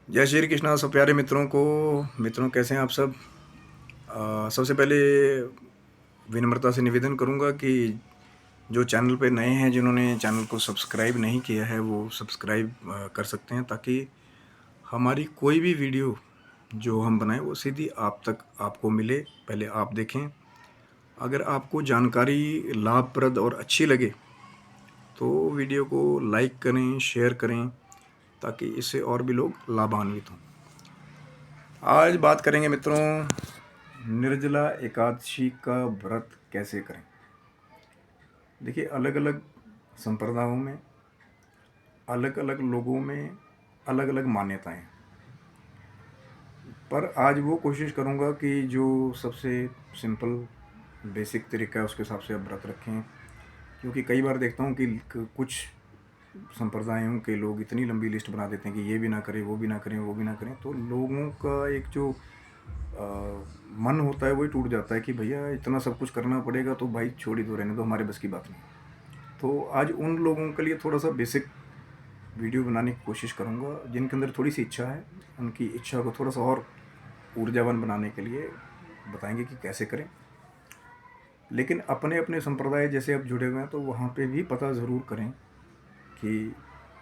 जय श्री कृष्णा सब प्यारे मित्रों कैसे हैं आप सब। सबसे पहले विनम्रता से निवेदन करूंगा कि जो चैनल पे नए हैं, जिन्होंने चैनल को सब्सक्राइब नहीं किया है, वो सब्सक्राइब कर सकते हैं, ताकि हमारी कोई भी वीडियो जो हम बनाएं वो सीधी आप तक आपको मिले। पहले आप देखें, अगर आपको जानकारी लाभप्रद और अच्छी लगे तो वीडियो को लाइक करें, शेयर करें, ताकि इससे और भी लोग लाभान्वित हों। आज बात करेंगे मित्रों, निर्जला एकादशी का व्रत कैसे करें। देखिए, अलग अलग संप्रदायों में, अलग अलग लोगों में अलग अलग मान्यताएं हैं, पर आज वो कोशिश करूँगा कि जो सबसे सिंपल बेसिक तरीका है उसके हिसाब से आप व्रत रखें। क्योंकि कई बार देखता हूँ कि कुछ संप्रदायों के लोग इतनी लंबी लिस्ट बना देते हैं कि ये भी ना करें, वो भी ना करें, वो भी ना करें, तो लोगों का एक जो मन होता है वही टूट जाता है कि भैया इतना सब कुछ करना पड़ेगा, तो भाई छोड़ ही दो, रहने दो, हमारे बस की बात नहीं। तो आज उन लोगों के लिए थोड़ा सा बेसिक वीडियो बनाने की कोशिश करूँगा, जिनके अंदर थोड़ी सी इच्छा है, उनकी इच्छा को थोड़ा सा और ऊर्जावान बनाने के लिए बताएंगे कि कैसे करें। लेकिन अपने अपने संप्रदाय जैसे अब जुड़े हुए हैं, तो वहाँ पे भी पता ज़रूर करें कि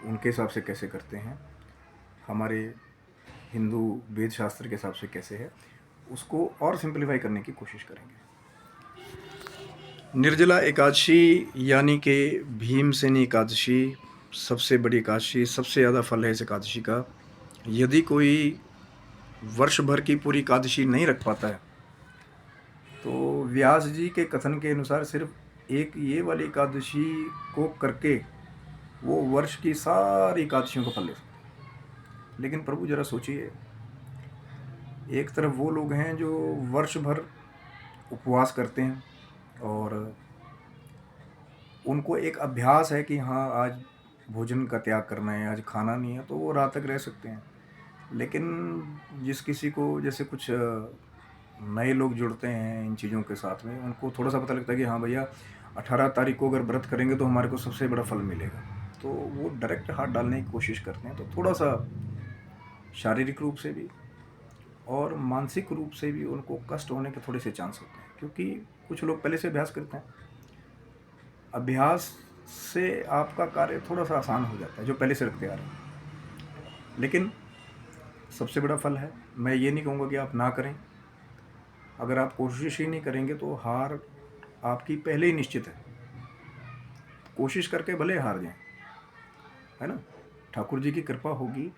उनके हिसाब से कैसे करते हैं, हमारे हिंदू वेद शास्त्र के हिसाब से कैसे है, उसको और सिंपलीफाई करने की कोशिश करेंगे। निर्जला एकादशी यानी कि भीमसेनी एकादशी सबसे बड़ी एकादशी, सबसे ज़्यादा फल है इस एकादशी का। यदि कोई वर्ष भर की पूरी एकादशी नहीं रख पाता है, तो व्यास जी के कथन के अनुसार सिर्फ एक ये वाली एकादशी को करके वो वर्ष की सारी एकादशियों का फल ले सकते हैं। लेकिन प्रभु जरा सोचिए, एक तरफ वो लोग हैं जो वर्ष भर उपवास करते हैं और उनको एक अभ्यास है कि हाँ, आज भोजन का त्याग करना है, आज खाना नहीं है, तो वो रात तक रह सकते हैं। लेकिन जिस किसी को, जैसे कुछ नए लोग जुड़ते हैं इन चीज़ों के साथ में, उनको थोड़ा सा पता लगता है कि हाँ भैया, 18 तारीख को अगर व्रत करेंगे तो हमारे को सबसे बड़ा फल मिलेगा, तो वो डायरेक्ट हाथ डालने की कोशिश करते हैं। तो थोड़ा सा शारीरिक रूप से भी और मानसिक रूप से भी उनको कष्ट होने के थोड़े से चांस होते हैं, क्योंकि कुछ लोग पहले से अभ्यास करते हैं। अभ्यास से आपका कार्य थोड़ा सा आसान हो जाता है, जो पहले से रखते आ रहे हैं। लेकिन सबसे बड़ा फल है। मैं ये नहीं कहूँगा कि आप ना करें। अगर आप कोशिश ही नहीं करेंगे तो हार आपकी पहले ही निश्चित है। कोशिश करके भले हार जाएं, है ना। ठाकुर जी की कृपा होगी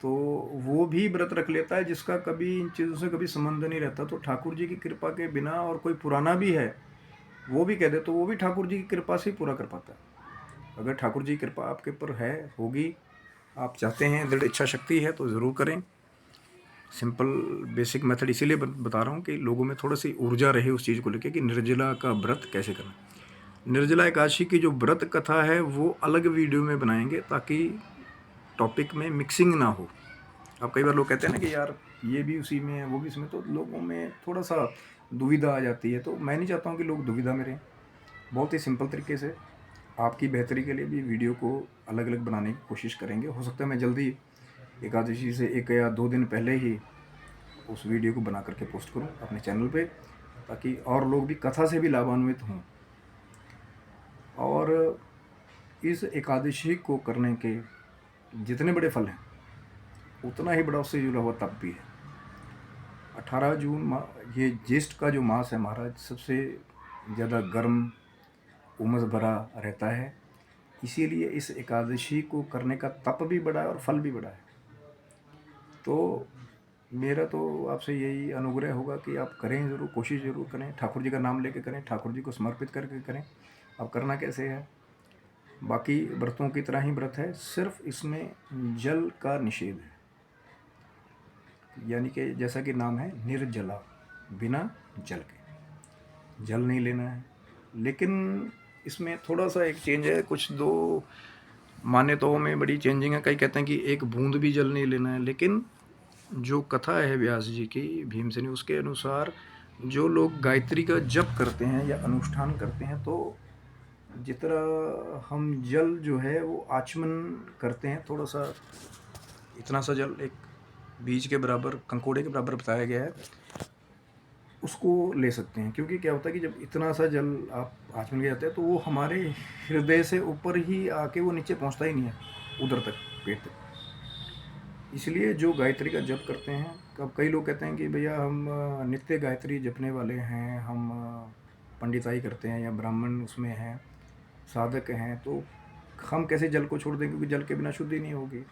तो वो भी व्रत रख लेता है जिसका कभी इन चीज़ों से कभी संबंध नहीं रहता। तो ठाकुर जी की कृपा के बिना, और कोई पुराना भी है वो भी कह दे, तो वो भी ठाकुर जी की कृपा से ही पूरा कर पाता है। अगर ठाकुर जी की कृपा आपके ऊपर है, होगी, आप चाहते हैं, दृढ़ इच्छा शक्ति है, तो ज़रूर करें। सिंपल बेसिक मेथड इसीलिए बता रहा हूँ कि लोगों में थोड़ा सी ऊर्जा रहे उस चीज़ को लेकर कि निर्जला का व्रत कैसे करना। निर्जला एकादशी की जो व्रत कथा है वो अलग वीडियो में बनाएंगे, ताकि टॉपिक में मिक्सिंग ना हो। अब कई बार लोग कहते हैं ना कि यार ये भी उसी में है, वो भी उसमें, तो लोगों में थोड़ा सा दुविधा आ जाती है। तो मैं नहीं चाहता हूँ कि लोग दुविधा में रहें। बहुत ही सिंपल तरीके से आपकी बेहतरी के लिए भी वीडियो को अलग अलग बनाने की कोशिश करेंगे। हो सकता है मैं जल्दी एकादशी से 1 या 2 दिन पहले ही उस वीडियो को बना करके पोस्ट करूं अपने चैनल पे, ताकि और लोग भी कथा से भी लाभान्वित हों। और इस एकादशी को करने के जितने बड़े फल हैं, उतना ही बड़ा उससे जुड़ा हुआ तप भी है। 18 जून ये ज्येष्ठ का जो मास है महाराज, सबसे ज़्यादा गर्म, उमस भरा रहता है। इसीलिए इस एकादशी को करने का तप भी बड़ा है और फल भी बड़ा है। तो मेरा तो आपसे यही अनुग्रह होगा कि आप करें ज़रूर, कोशिश ज़रूर करें, ठाकुर जी का नाम लेके करें, ठाकुर जी को समर्पित करके करें। अब करना कैसे है, बाकी व्रतों की तरह ही व्रत है, सिर्फ इसमें जल का निषेध है। यानी कि जैसा कि नाम है, निर्जला, बिना जल के, जल नहीं लेना है। लेकिन इसमें थोड़ा सा एक चेंज है, कुछ 2 मान्यताओं में बड़ी चेंजिंग है। कई कहते हैं कि 1 बूंद भी जल नहीं लेना है। लेकिन जो कथा है व्यास जी की भीमसेनी, उसके अनुसार जो लोग गायत्री का जप करते हैं या अनुष्ठान करते हैं, तो जितना हम जल जो है वो आचमन करते हैं, थोड़ा सा इतना सा जल एक बीज के बराबर, कंकोड़े के बराबर बताया गया है, उसको ले सकते हैं। क्योंकि क्या होता है कि जब इतना सा जल आप आचमन के जाते हैं तो वो हमारे हृदय से ऊपर ही आके वो नीचे पहुंचता ही नहीं है, उधर तक, पेट तक। इसलिए जो गायत्री का जप करते हैं, कब कई लोग कहते हैं कि भैया हम नित्य गायत्री जपने वाले हैं, हम पंडिताई करते हैं या ब्राह्मण उसमें हैं, साधक हैं, तो हम कैसे जल को छोड़ दें, क्योंकि जल के बिना शुद्धि नहीं होगी।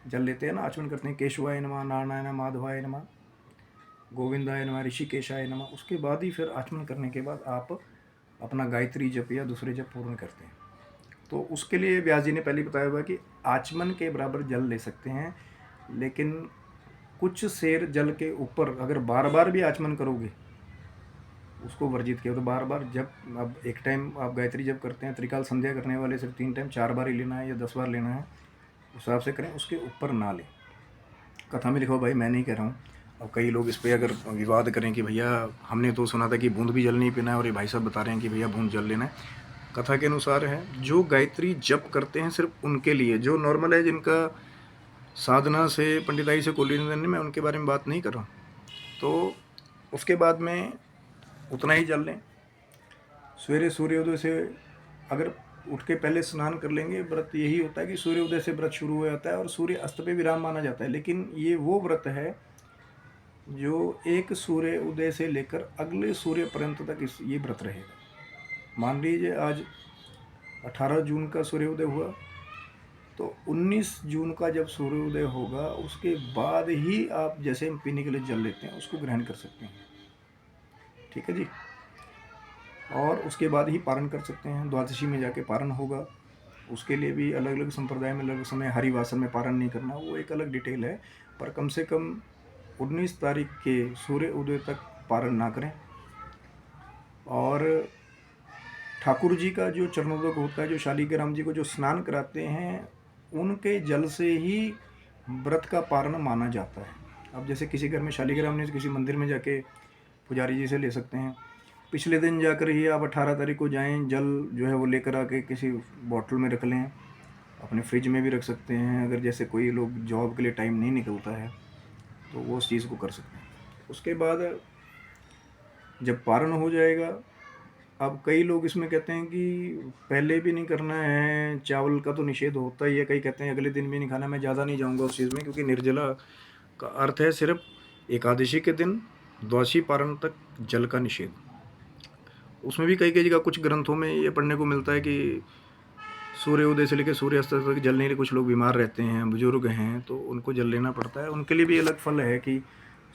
जल लेते हैं ना, आचमन करते हैं, केशवाय नमः, नारायणाय नमः, माधवाय नमः, गोविंदाय नमः, ऋषिकेशाय नमः, उसके बाद ही फिर आचमन करने के बाद आप अपना गायत्री जप या दूसरे जप पूर्ण करते हैं। तो उसके लिए व्यास जी ने पहले बताया हुआ कि आचमन के बराबर जल ले सकते हैं, लेकिन कुछ सेर जल के ऊपर अगर बार बार भी आचमन करोगे, उसको वर्जित किया। तो बार बार जब अब एक टाइम आप गायत्री जप करते हैं, त्रिकाल संध्या करने वाले सिर्फ 3 टाइम 4 बार ही लेना है या 10 बार लेना है, उस हिसाब से करें, उसके ऊपर ना लें। कथा में लिखा, भाई मैं नहीं कह रहा हूँ। अब कई लोग इस पर अगर विवाद करें कि भैया हमने तो सुना था कि बूंद भी जल नहीं पीना है और ये भाई साहब बता रहे हैं कि भैया बूंद जल लेना है। कथा के अनुसार है, जो गायत्री जप करते हैं सिर्फ उनके लिए, जो नॉर्मल है, जिनका साधना से पंडिताई से कोई लेन देन नहीं, मैं उनके बारे में बात नहीं कर रहा। तो उसके बाद में उतना ही जल लें। सवेरे सूर्योदय से अगर उठ के पहले स्नान कर लेंगे, व्रत यही होता है कि सूर्योदय से व्रत शुरू हो जाता है और सूर्य अस्त पे विराम माना जाता है। लेकिन ये वो व्रत है जो एक सूर्य उदय से लेकर अगले सूर्य पर्यंत तक ये व्रत रहेगा। मान लीजिए आज 18 जून का सूर्योदय हुआ, तो 19 जून का जब सूर्योदय होगा उसके बाद ही आप जैसे हम पीने के लिए जल लेते हैं उसको ग्रहण कर सकते हैं। ठीक है जी। और उसके बाद ही पारण कर सकते हैं। द्वादशी में जाके पारण होगा, उसके लिए भी अलग अलग संप्रदाय में अलग समय, हरिवासर में पारण नहीं करना, वो एक अलग डिटेल है। पर कम से कम 19 तारीख के सूर्य उदय तक पारण ना करें। और ठाकुर जी का जो चरणोदक होता है, जो शालिग्राम जी को जो स्नान कराते हैं, उनके जल से ही व्रत का पारण माना जाता है। अब जैसे किसी घर में शालिग्राम नहीं, किसी मंदिर में जाके पुजारी जी से ले सकते हैं। पिछले दिन जाकर ही आप 18 तारीख को जाएं, जल जो है वो लेकर आके किसी बॉटल में रख लें, अपने फ्रिज में भी रख सकते हैं। अगर जैसे कोई लोग जॉब के लिए टाइम नहीं निकलता है तो वो उस चीज़ को कर सकते हैं। उसके बाद जब पारण हो जाएगा, अब कई लोग इसमें कहते हैं कि पहले भी नहीं करना है, चावल का तो निषेध होता ही है, कई कहते हैं अगले दिन भी नहीं खाना। मैं ज़्यादा नहीं जाऊँगा उस चीज़ में, क्योंकि निर्जला का अर्थ है सिर्फ एकादशी के दिन द्वादशी पारण तक जल का निषेध। उसमें भी कई कई जगह कुछ ग्रंथों में ये पढ़ने को मिलता है कि सूर्य उदय से लेकर सूर्य अस्त तक जल नहीं ले। कुछ लोग बीमार रहते हैं, बुजुर्ग हैं, तो उनको जल लेना पड़ता है। उनके लिए भी अलग फल है कि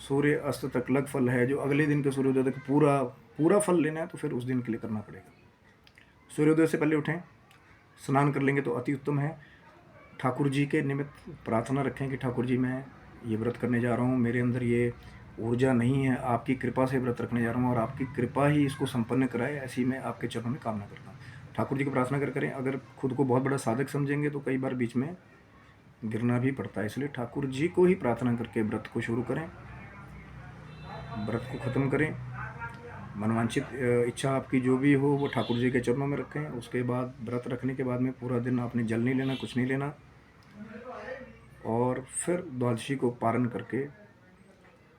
सूर्य अस्त तक अलग फल है, जो अगले दिन के सूर्योदय तक पूरा फल लेना है तो फिर उस दिन के लिए करना पड़ेगा। सूर्योदय से पहले उठें, स्नान कर लेंगे तो अति उत्तम है। ठाकुर जी के निमित्त प्रार्थना रखें कि ठाकुर जी मैं ये व्रत करने जा रहा हूँ, मेरे अंदर ये ऊर्जा नहीं है, आपकी कृपा से व्रत रखने जा रहा हूँ और आपकी कृपा ही इसको संपन्न कराए, ऐसी मैं आपके चरणों में कामना करता हूँ। ठाकुर जी की प्रार्थना कर करें। अगर खुद को बहुत बड़ा साधक समझेंगे तो कई बार बीच में गिरना भी पड़ता है, इसलिए ठाकुर जी को ही प्रार्थना करके व्रत को शुरू करें, व्रत को ख़त्म करें। मनवांछित इच्छा आपकी जो भी हो वो ठाकुर जी के चरणों में रखें। उसके बाद व्रत रखने के बाद में पूरा दिन आपने जल नहीं लेना, कुछ नहीं लेना, और फिर द्वादशी को पारण करके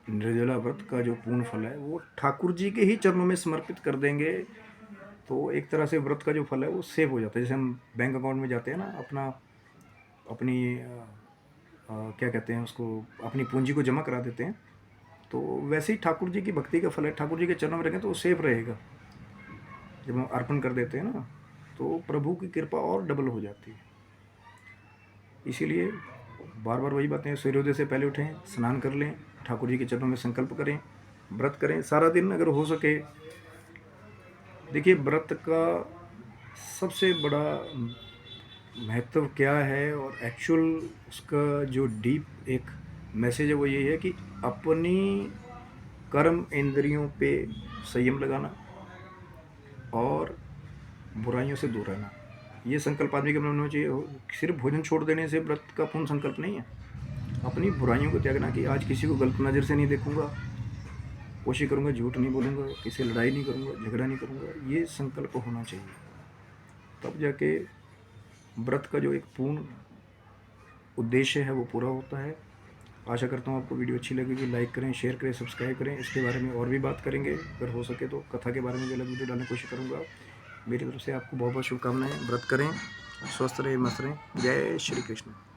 निर्जला व्रत का जो पूर्ण फल है वो ठाकुर जी के ही चरणों में समर्पित कर देंगे। तो एक तरह से व्रत का जो फल है वो सेव हो जाता है। जैसे हम बैंक अकाउंट में जाते हैं ना, अपनी क्या कहते हैं उसको, अपनी पूंजी को जमा करा देते हैं, तो वैसे ही ठाकुर जी की भक्ति का फल है। ठाकुर जी के चरणों में रखें तो वो सेफ रहेगा। जब हम अर्पण कर देते हैं ना, तो प्रभु की कृपा और डबल हो जाती है। इसीलिए बार बार वही बातें, सूर्योदय से पहले उठें, स्नान कर लें, ठाकुर जी के चरणों में संकल्प करें, व्रत करें सारा दिन अगर हो सके। देखिए, व्रत का सबसे बड़ा महत्व क्या है और एक्चुअल उसका जो डीप एक मैसेज है वो यही है कि अपनी कर्म इंद्रियों पे संयम लगाना और बुराइयों से दूर रहना। ये संकल्प आदमी के मन में होना चाहिए। सिर्फ भोजन छोड़ देने से व्रत का पूर्ण संकल्प नहीं है। अपनी बुराइयों को त्यागना कि आज किसी को गलत नज़र से नहीं देखूंगा, कोशिश करूंगा झूठ नहीं बोलूंगा, किसी से लड़ाई नहीं करूंगा, झगड़ा नहीं करूंगा, ये संकल्प होना चाहिए। तब जाके व्रत का जो एक पूर्ण उद्देश्य है वो पूरा होता है। आशा करता हूँ आपको वीडियो अच्छी लगेगी। लाइक करें, शेयर करें, सब्सक्राइब करें। इसके बारे में और भी बात करेंगे, अगर हो सके तो कथा के बारे में भी अलग वीडियो डालने की कोशिश करूँगा। मेरी तरफ से आपको बहुत बहुत शुभकामनाएं। व्रत करें, स्वस्थ रहें, मस्त रहें। जय श्री कृष्ण।